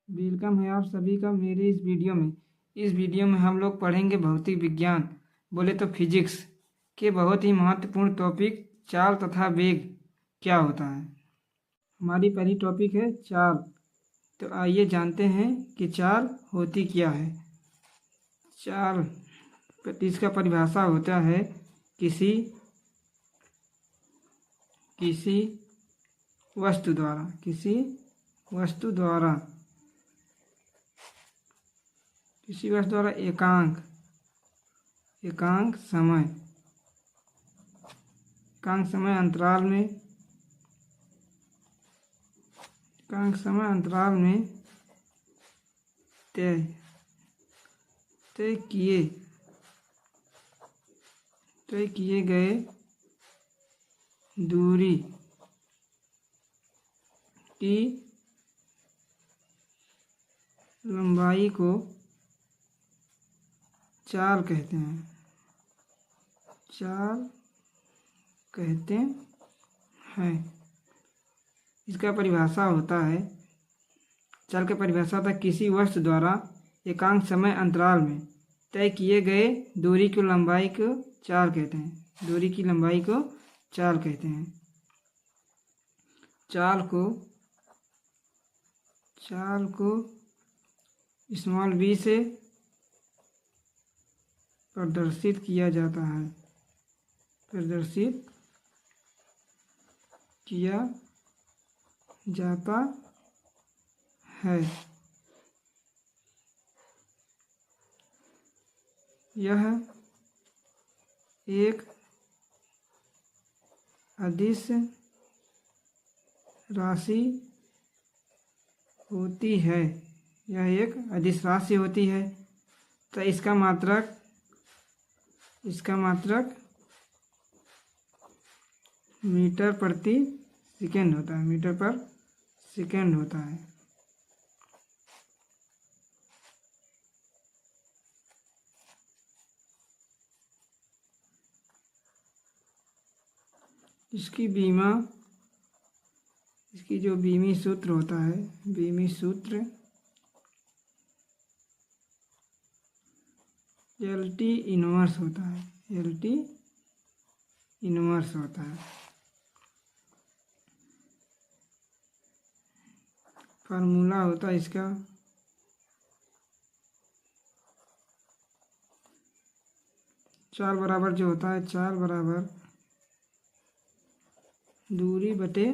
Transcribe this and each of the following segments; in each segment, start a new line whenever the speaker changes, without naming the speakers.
Welcome है आप सभी का मेरे इस वीडियो में। इस वीडियो में हम लोग पढ़ेंगे भौतिक विज्ञान, बोले तो फिजिक्स के बहुत ही महत्वपूर्ण टॉपिक चाल तथा वेग क्या होता है। हमारी पहली टॉपिक है चाल। तो आइए जानते हैं कि चाल होती क्या है। चाल इसका परिभाषा होता है किसी वस्तु द्वारा एकांक समय अंतराल में तय किए गए दूरी की लंबाई को चाल कहते हैं। इसका परिभाषा होता है, चाल का परिभाषा होता है किसी वस्तु द्वारा एकांक समय अंतराल में तय किए गए दूरी की लंबाई को चाल कहते हैं। चाल को स्मॉल b से प्रदर्शित किया जाता है। यह एक अदिश राशि होती है। तो इसका मात्रक मीटर प्रति सेकंड होता है। इसकी जो बीमी सूत्र होता है, LT इनवर्स होता है। फार्मूला होता है इसका चाल बराबर दूरी बटे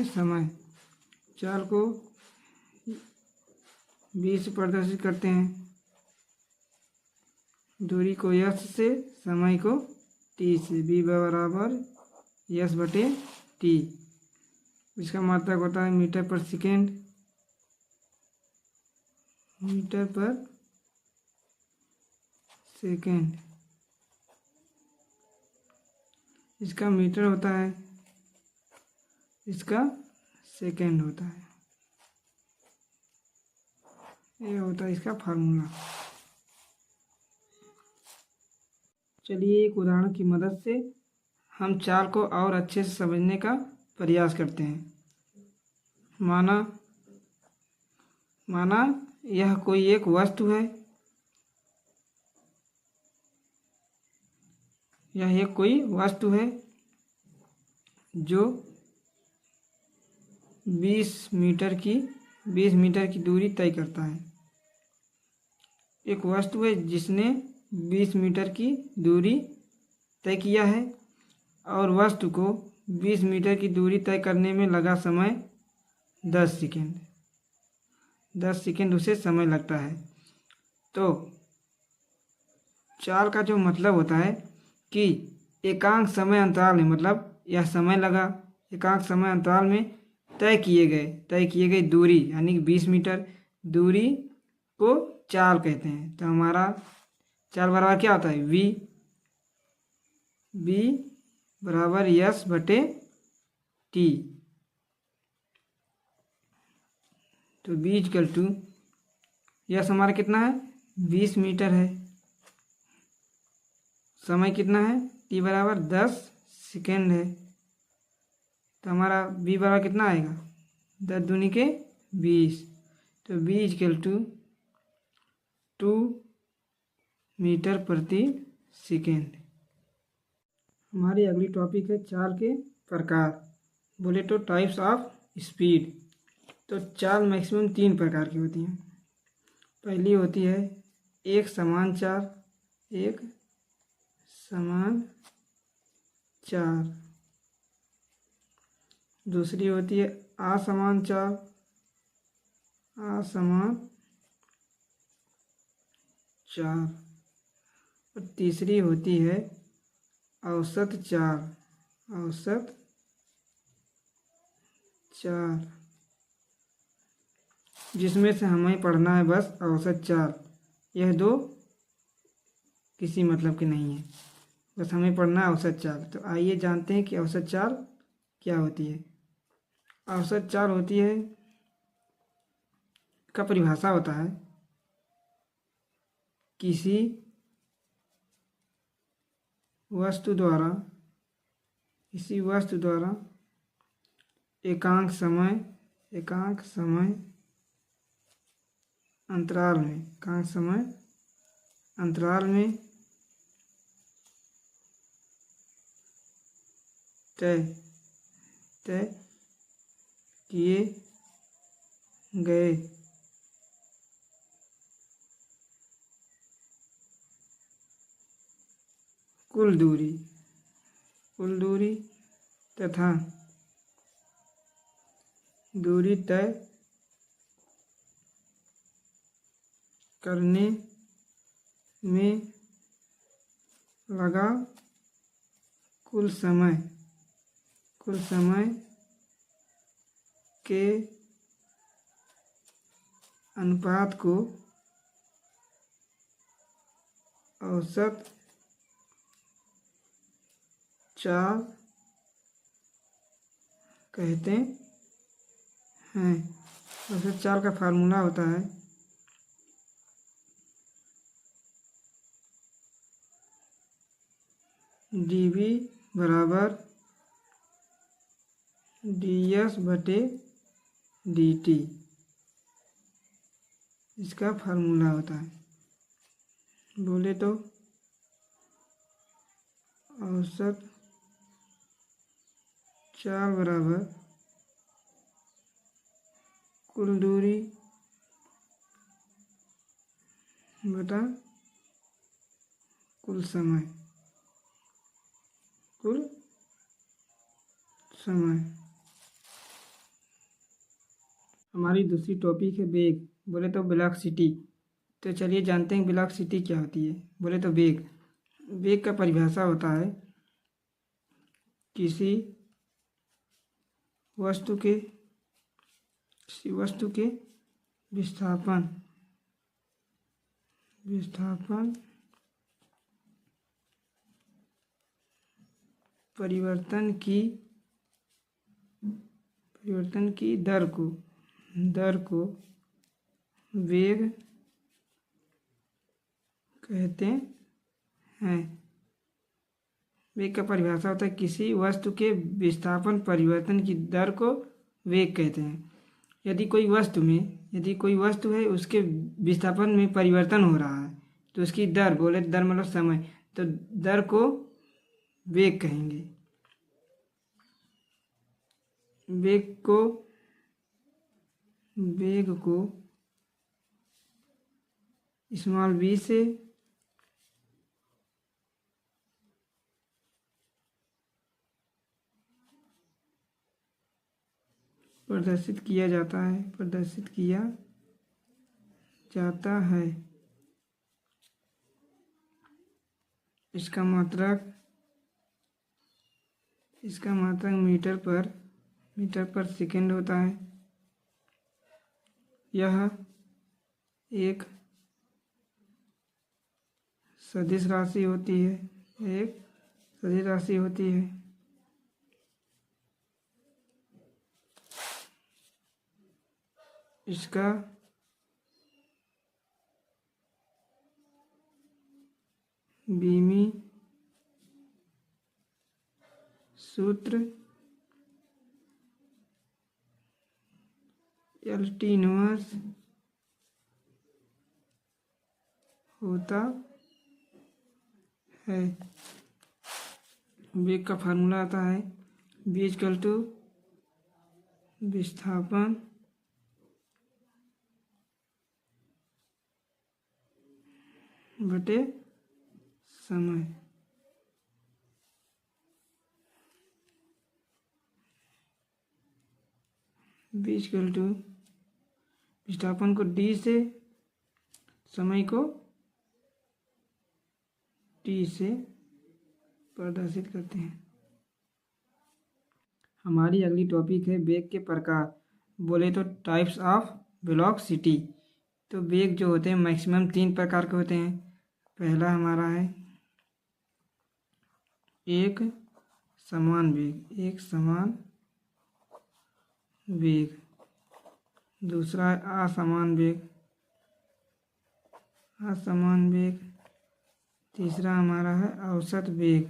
समय। चाल को 20 से प्रदर्शित करते हैं, दूरी को s से, समय को t से। b बराबर s बटे t। इसका मात्रक होता है मीटर पर सेकेंड। इसका मीटर होता है, इसका सेकेंड होता है। ये होता है इसका फार्मूला। चलिए एक उदाहरण की मदद से हम चाल को और अच्छे से समझने का प्रयास करते हैं। माना यह कोई एक वस्तु है। जो 20 मीटर की दूरी तय करता है। एक वस्तु है जिसने 20 मीटर की दूरी तय किया है और वस्तु को 20 मीटर की दूरी तय करने में लगा समय 10 सेकेंड उसे समय लगता है। तो चाल का जो मतलब होता है कि एकांक समय अंतराल में, मतलब यह समय लगा एकांक समय अंतराल में तय किए गए दूरी यानी 20 मीटर दूरी को चाल कहते हैं। तो हमारा चाल बराबर क्या होता है, v बराबर s बटे t। तो v इक्वल टू यस हमारा कितना है, 20 मीटर है। समय कितना है, t बराबर 10 सेकेंड है। तो हमारा v बराबर कितना आएगा, 10 दूनी के 20, तो v इक्वल टू 2 मीटर प्रति सेकेंड। हमारी अगली टॉपिक है चाल के प्रकार। बोले तो टाइप्स ऑफ स्पीड। तो चाल मैक्सिमम 3 प्रकार की होती हैं। पहली होती है एक समान चाल, एक समान चाल। दूसरी होती है असमान चाल, असमान चाल। और तीसरी होती है औसत चाल, औसत चाल, जिसमें से हमें पढ़ना है बस औसत चाल। यह दो किसी मतलब की नहीं है, बस हमें पढ़ना है औसत चाल। तो आइए जानते हैं कि औसत चाल क्या होती है। औसत चाल होती है का परिभाषा होता है किसी वस्तु द्वारा एकांक समय अंतराल में तय किए गए कुल दूरी तथा दूरी तय करने में लगा कुल समय के अनुपात को औसत चाल कहते हैं। औसत चाल का फार्मूला होता है dv बराबर ds बटे dt। इसका फार्मूला होता है। बोले तो औसत चाल बराबर कुल दूरी बटा कुल समय। हमारी दूसरी टॉपिक है वेग। बोले तो वेलोसिटी। तो चलिए जानते हैं वेलोसिटी क्या होती है। बोले तो वेग का परिभाषा होता है किसी वस्तु के विस्थापन परिवर्तन की दर को वेग कहते हैं। वेग का परिभाषा होता है किसी वस्तु के विस्थापन परिवर्तन की दर को वेग कहते हैं। यदि कोई वस्तु है उसके विस्थापन में परिवर्तन हो रहा है तो उसकी दर, बोले दर मतलब समय, तो दर को वेग कहेंगे। वेग को स्मॉल v से प्रदर्शित किया जाता है। इसका मात्रक मीटर पर सेकेंड होता है। यह एक सदिश राशि होती है। इसका बीमी सूत्र LT इनवर्स होता है। वेग का फार्मूला आता है V = विस्थापन बटे समय। V = विस्थापन को D से, समय को T से प्रदर्शित करते हैं। हमारी अगली टॉपिक है वेग के प्रकार, बोले तो टाइप्स ऑफ वेलोसिटी। तो वेग जो होते हैं मैक्सिमम 3 प्रकार के होते हैं। पहला हमारा है एक समान वेग, दूसरा है असमान वेग, तीसरा हमारा है औसत वेग।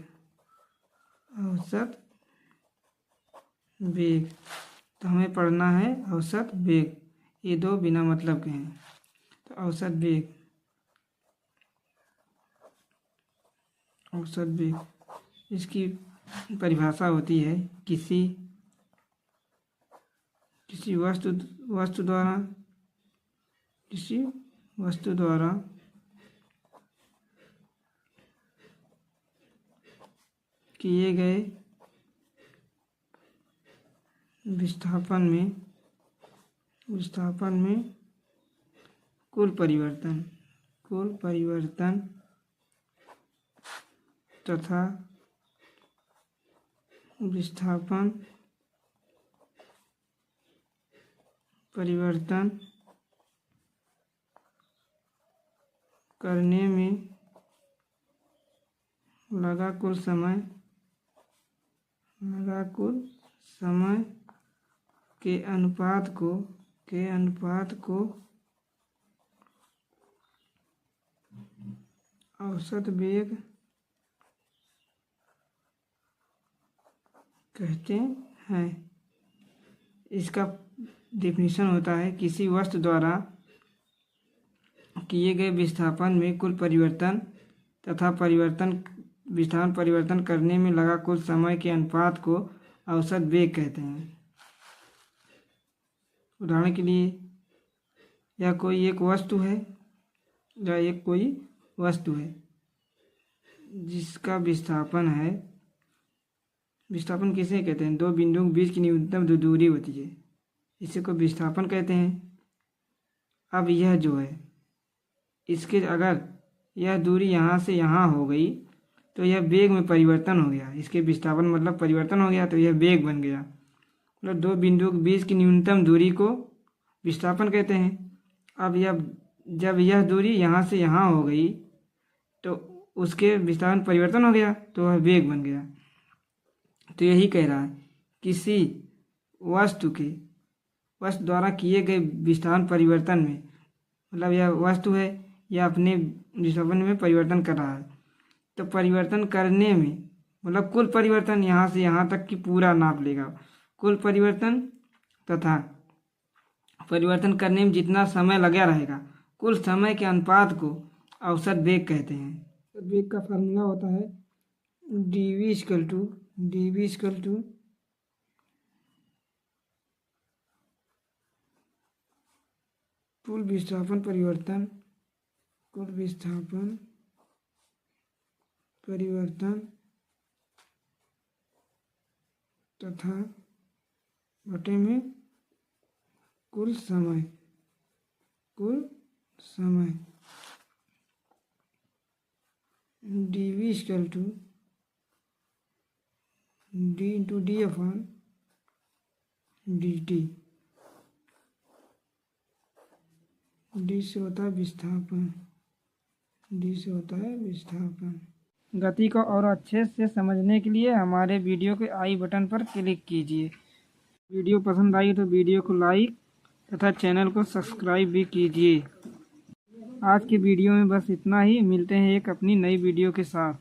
तो हमें पढ़ना है औसत वेग, ये 2 बिना मतलब के हैं। तो औसत वेग इसकी परिभाषा होती है किसी वस्तु द्वारा किए गए विस्थापन में कुल परिवर्तन तथा विस्थापन परिवर्तन करने में लगा कुल समय के अनुपात को औसत वेग कहते हैं। इसका डेफिनेशन होता है किसी वस्तु द्वारा किए गए विस्थापन में कुल परिवर्तन तथा विस्थापन परिवर्तन करने में लगा कुल समय के अनुपात को औसत वेग कहते हैं। उदाहरण के लिए यह कोई एक वस्तु है जिसका विस्थापन किसे कहते हैं? 2 बिंदुओं के बीच की न्यूनतम दूरी होती है, इसी को विस्थापन कहते हैं। अब यह जो है इसके अगर यह दूरी यहाँ से यहाँ हो गई तो यह वेग में परिवर्तन हो गया। इसके विस्थापन मतलब परिवर्तन हो गया तो यह वेग बन गया। मतलब 2 बिंदुओं के बीच की न्यूनतम दूरी को विस्थापन कहते हैं। अब जब यह दूरी यहाँ से यहाँ हो गई तो उसके विस्थापन परिवर्तन हो गया तो वह वेग बन गया। तो यही कह रहा है किसी वस्तु द्वारा किए गए विस्थापन परिवर्तन में, मतलब यह वस्तु है यह अपने विस्थापन में परिवर्तन कर रहा है, तो परिवर्तन करने में मतलब कुल परिवर्तन यहाँ से यहाँ तक की पूरा नाप लेगा। कुल परिवर्तन तथा परिवर्तन करने में जितना समय लगा रहेगा कुल समय के अनुपात को औसत वेग कहते हैं। वेग का फार्मूला होता है dv = कुल विस्थापन परिवर्तन तथा बटे में कुल समय dv = d × d/dt। डी से होता है विस्थापन। गति को और अच्छे से समझने के लिए हमारे वीडियो के आई बटन पर क्लिक कीजिए। वीडियो पसंद आई तो वीडियो को लाइक तथा चैनल को सब्सक्राइब भी कीजिए। आज की वीडियो में बस इतना ही, मिलते हैं एक अपनी नई वीडियो के साथ।